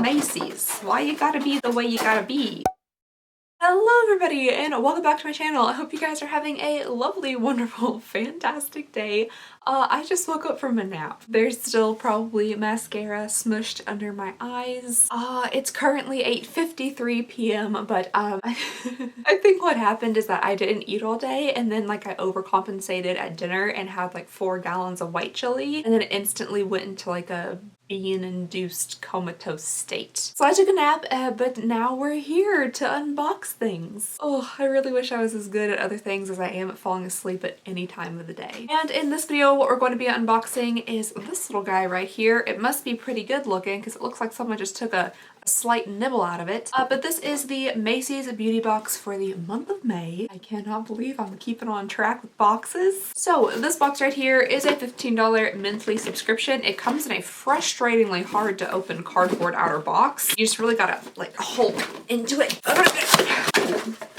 Macy's. Why you gotta be the way you gotta be? Hello everybody and welcome back to my channel. I hope you guys are having a lovely, wonderful, fantastic day. I just woke up from a nap. There's still probably mascara smushed under my eyes. It's currently 8:53 p.m. but I think what happened is that I didn't eat all day and then like I overcompensated at dinner and had like 4 gallons of white chili and then it instantly went into like a bean-induced comatose state. So I took a nap, but now we're here to unbox things. Oh, I really wish I was as good at other things as I am at falling asleep at any time of the day. And in this video, what we're going to be unboxing is this little guy right here. It must be pretty good looking because it looks like someone just took a slight nibble out of it. But this is the Macy's beauty box for the month of May. I cannot believe I'm keeping on track with boxes. So this box right here is a $15 monthly subscription. It comes in a frustratingly hard to open cardboard outer box. You just really gotta like hold into it.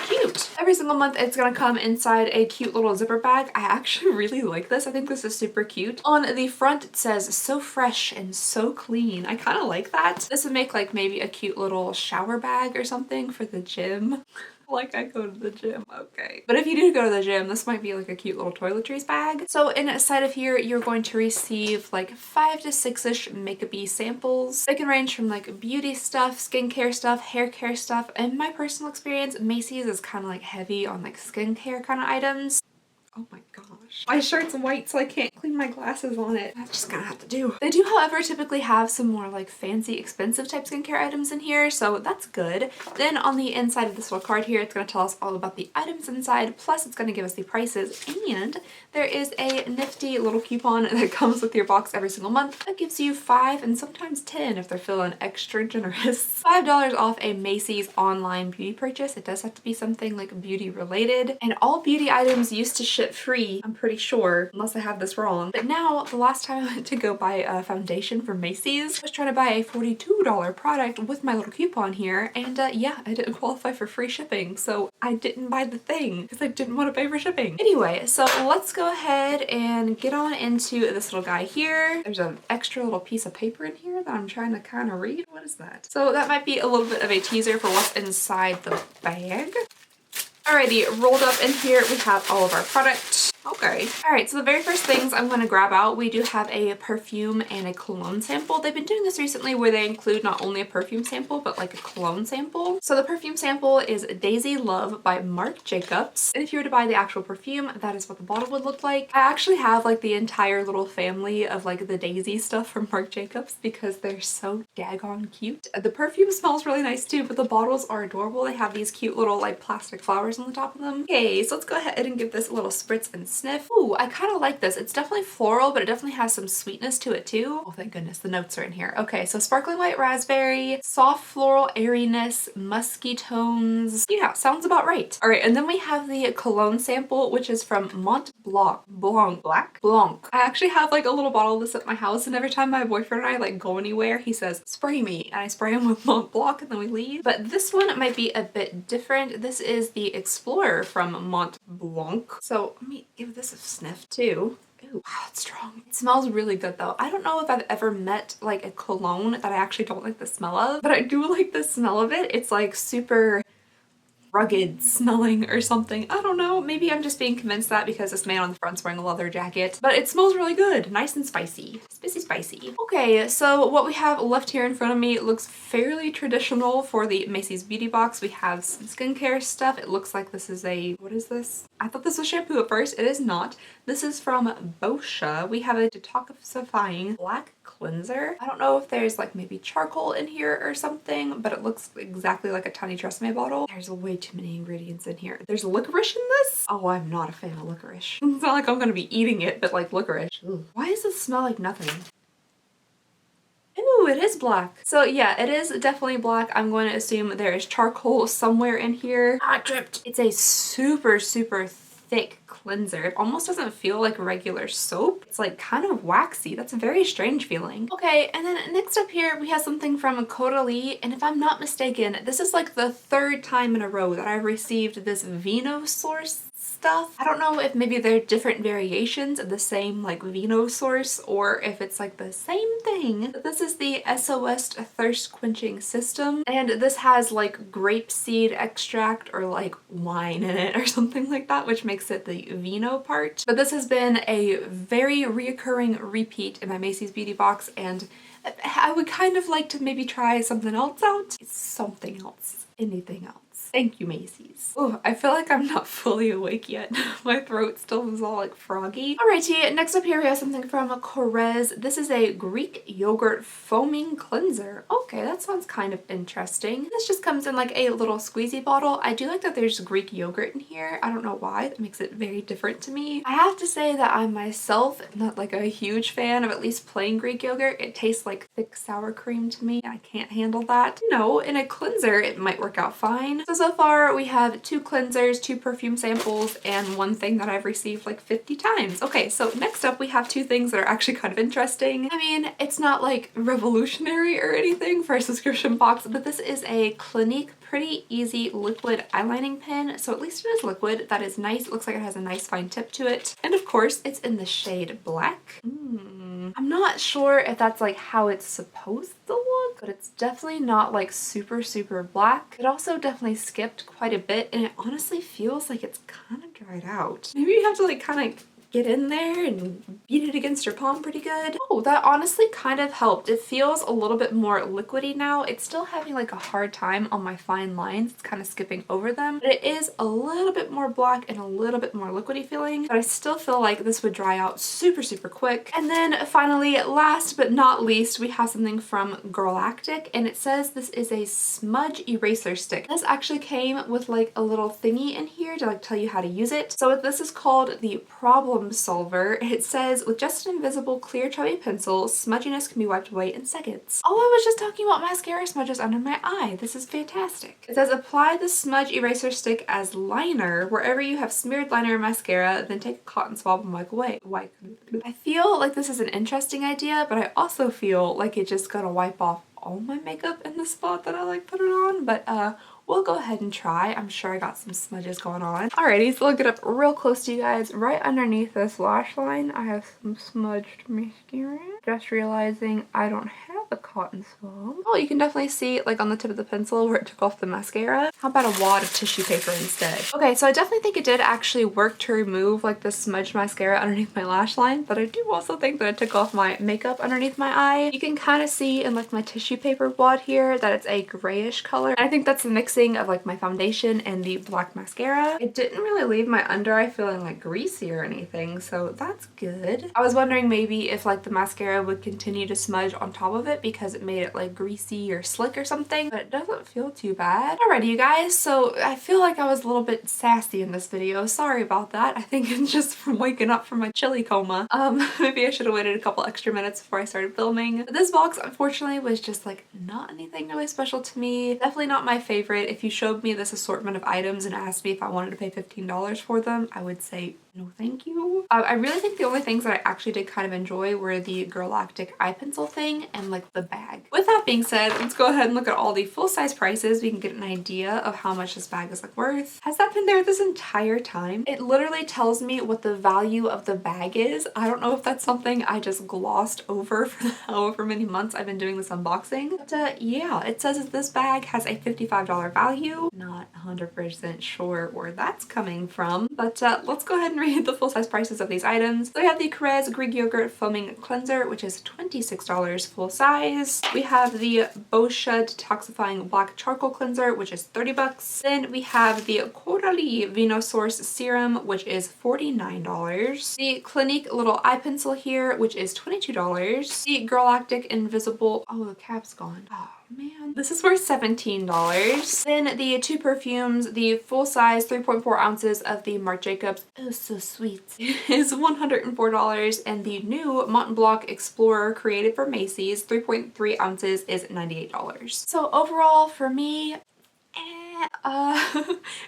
Cute. Every single month it's gonna come inside a cute little zipper bag. I actually really like this. I think this is super cute. On the front it says so fresh and so clean. I kind of like that. This would make like maybe a cute little shower bag or something for the gym. Like I go to the gym, okay. But if you do go to the gym, this might be like a cute little toiletries bag. So inside of here, you're going to receive like 5 to 6-ish makeup-y samples. They can range from like beauty stuff, skincare stuff, hair care stuff. In my personal experience, Macy's is kind of like heavy on like skincare kind of items. Oh my gosh. My shirt's white so I can't clean my glasses on it. That's just gonna have to do. They do, however, typically have some more like fancy, expensive type skincare items in here, so that's good. Then on the inside of this little card here, it's gonna tell us all about the items inside, plus it's gonna give us the prices, and there is a nifty little coupon that comes with your box every single month that gives you 5 and sometimes 10 if they're feeling extra generous. $5 off a Macy's online beauty purchase. It does have to be something like beauty related, and all beauty items used to ship free, I'm pretty sure, unless I have this wrong. But now, the last time I went to go buy a foundation from Macy's, I was trying to buy a $42 product with my little coupon here, and yeah, I didn't qualify for free shipping, so I didn't buy the thing because I didn't want to pay for shipping. Anyway, so let's go ahead and get on into this little guy here. There's an extra little piece of paper in here that I'm trying to kind of read. What is that? So that might be a little bit of a teaser for what's inside the bag. Alrighty, rolled up in here we have all of our products. Okay. Alright, so the very first things I'm going to grab out, we do have a perfume and a cologne sample. They've been doing this recently where they include not only a perfume sample, but like a cologne sample. So the perfume sample is Daisy Love by Marc Jacobs. And if you were to buy the actual perfume, that is what the bottle would look like. I actually have like the entire little family of like the Daisy stuff from Marc Jacobs because they're so daggone cute. The perfume smells really nice too, but the bottles are adorable. They have these cute little like plastic flowers on the top of them. Okay, so let's go ahead and give this a little spritz and sniff. Ooh, I kind of like this. It's definitely floral, but it definitely has some sweetness to it too. Oh, thank goodness, the notes are in here. Okay, so sparkling white raspberry, soft floral airiness, musky tones. Yeah, sounds about right. All right, and then we have the cologne sample, which is from Mont Blanc. Blanc. I actually have like a little bottle of this at my house, and every time my boyfriend and I like go anywhere, he says, spray me, and I spray him with Mont Blanc and then we leave. But this one might be a bit different. This is the Explorer from Mont Blanc. So let me give this a sniff too. Ooh, wow, it's strong. It smells really good though. I don't know if I've ever met like a cologne that I actually don't like the smell of, but I do like the smell of it. It's like super rugged smelling or something. I don't know. Maybe I'm just being convinced that because this man on the front's wearing a leather jacket, but it smells really good. Nice and spicy. Spicy. Okay, so what we have left here in front of me looks fairly traditional for the Macy's beauty box. We have some skincare stuff. It looks like this is a, what is this? I thought this was shampoo at first. It is not. This is from Boscia. We have a detoxifying black cleanser. I don't know if there's like maybe charcoal in here or something, but it looks exactly like a tiny Tresemme bottle. There's way too many ingredients in here. There's licorice in this? Oh, I'm not a fan of licorice. It's not like I'm gonna be eating it, but like licorice. Ooh. Why does this smell like nothing? Ooh, it is black. So yeah, it is definitely black. I'm going to assume there is charcoal somewhere in here. I tripped. It's a super thick cleanser. It almost doesn't feel like regular soap. It's like kind of waxy. That's a very strange feeling. Okay, and then next up here we have something from Coralie, and if I'm not mistaken, this is like the 3rd time in a row that I've received this Vino Source stuff. I don't know if maybe they're different variations of the same like vino source or if it's like the same thing. But this is the SOS thirst quenching system, and this has like grapeseed extract or like wine in it or something like that, which makes it the vino part. But this has been a very reoccurring repeat in my Macy's beauty box, and I would kind of like to maybe try something else out. It's something else. Anything else. Thank you, Macy's. Oh, I feel like I'm not fully awake yet. My throat still is all like froggy. Alrighty, next up here we have something from Korez. This is a Greek yogurt foaming cleanser. Okay, that sounds kind of interesting. This just comes in like a little squeezy bottle. I do like that there's Greek yogurt in here. I don't know why. That makes it very different to me. I have to say that I myself am not like a huge fan of at least plain Greek yogurt. It tastes like thick sour cream to me. I can't handle that. No, in a cleanser it might work out fine. So far we have 2 cleansers, 2 perfume samples, and 1 thing that I've received like 50 times. Okay, so next up we have 2 things that are actually kind of interesting. I mean, it's not like revolutionary or anything for a subscription box, but this is a Clinique Pretty Easy liquid eyelining pen. So at least it is liquid. That is nice. It looks like it has a nice fine tip to it. And of course, it's in the shade black. I'm not sure if that's like how it's supposed to look, but it's definitely not like super black. It also definitely skipped quite a bit, and it honestly feels like it's kind of dried out. Maybe you have to like kind of get in there and beat it against your palm pretty good. Oh, that honestly kind of helped. It feels a little bit more liquidy now. It's still having like a hard time on my fine lines. It's kind of skipping over them, but it is a little bit more black and a little bit more liquidy feeling, but I still feel like this would dry out super quick. And then finally, last but not least, we have something from Girlactic, and it says this is a smudge eraser stick. This actually came with like a little thingy in here to like tell you how to use it. So this is called the Problem Solver. It says, with just an invisible clear chubby pencil, smudginess can be wiped away in seconds. Oh, I was just talking about mascara smudges under my eye. This is fantastic. It says, apply the smudge eraser stick as liner wherever you have smeared liner or mascara, then take a cotton swab and wipe away. I feel like this is an interesting idea, but I also feel like it just gotta wipe off all my makeup in the spot that I like put it on, but we'll go ahead and try. I'm sure I got some smudges going on. Alrighty, so look it up real close to you guys. Right underneath this lash line, I have some smudged mascara. Just realizing I don't have a cotton swab. Oh, you can definitely see like on the tip of the pencil where it took off the mascara. How about a wad of tissue paper instead? Okay, so I definitely think it did actually work to remove like the smudged mascara underneath my lash line, but I do also think that it took off my makeup underneath my eye. You can kind of see in like my tissue paper wad here that it's a grayish color. And I think that's the mixing of like my foundation and the black mascara. It didn't really leave my under eye feeling like greasy or anything, so that's good. I was wondering maybe if like the mascara would continue to smudge on top of it because it made it like greasy or slick or something, but it doesn't feel too bad. Alrighty, you guys, so I feel like I was a little bit sassy in this video. Sorry about that. I think it's just from waking up from my chili coma. Maybe I should have waited a couple extra minutes before I started filming. But this box unfortunately was just like not anything really special to me. Definitely not my favorite. If you showed me this assortment of items and asked me if I wanted to pay $15 for them, I would say no thank you. I really think the only things that I actually did kind of enjoy were the Girlactic eye pencil thing and like the bag. With that being said, let's go ahead and look at all the full-size prices. We can get an idea of how much this bag is like worth. Has that been there this entire time? It literally tells me what the value of the bag is. I don't know if that's something I just glossed over for however many months I've been doing this unboxing. But yeah, it says that this bag has a $55 value. Not 100% sure where that's coming from, but let's go ahead and read the full-size prices of these items. So we have the Korez Greek Yogurt Foaming Cleanser, which is $26 full size. We have the Boscia Detoxifying Black Charcoal Cleanser, which is 30 bucks. Then we have the Coralie Vino Source Serum, which is $49. The Clinique Little Eye Pencil here, which is $22. The Girlactic Invisible, oh, the cap's gone. Oh man. This is worth $17. Then the 2 perfumes, the full size 3.4 ounces of the Marc Jacobs, oh so sweet, is $104, and the new Mont Blanc Explorer created for Macy's 3.3 ounces is $98. So overall for me,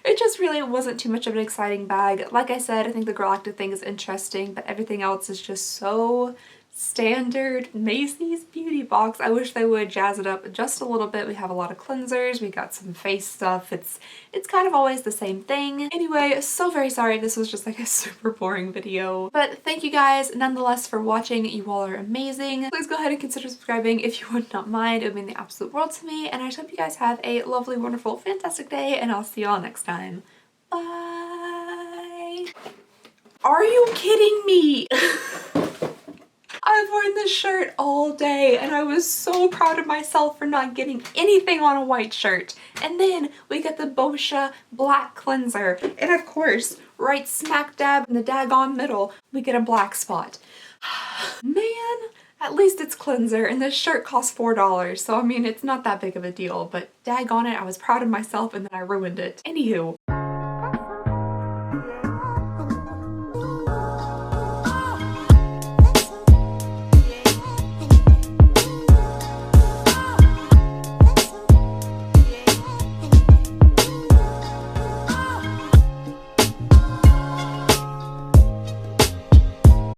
it just really wasn't too much of an exciting bag. Like I said, I think the Girlactic thing is interesting, but everything else is just so standard Macy's beauty box. I wish they would jazz it up just a little bit. We have a lot of cleansers, we got some face stuff. It's kind of always the same thing. Anyway, so very sorry this was just like a super boring video. But thank you guys nonetheless for watching. You all are amazing. Please go ahead and consider subscribing if you would not mind. It would mean the absolute world to me. And I just hope you guys have a lovely, wonderful, fantastic day, and I'll see you all next time. Bye! Are you kidding me? I've worn this shirt all day and I was so proud of myself for not getting anything on a white shirt. And then we get the Boscia black cleanser. And of course, right smack dab in the daggone middle, we get a black spot. Man, at least it's cleanser, and this shirt costs $4. So I mean, it's not that big of a deal, but daggone it, I was proud of myself and then I ruined it. Anywho.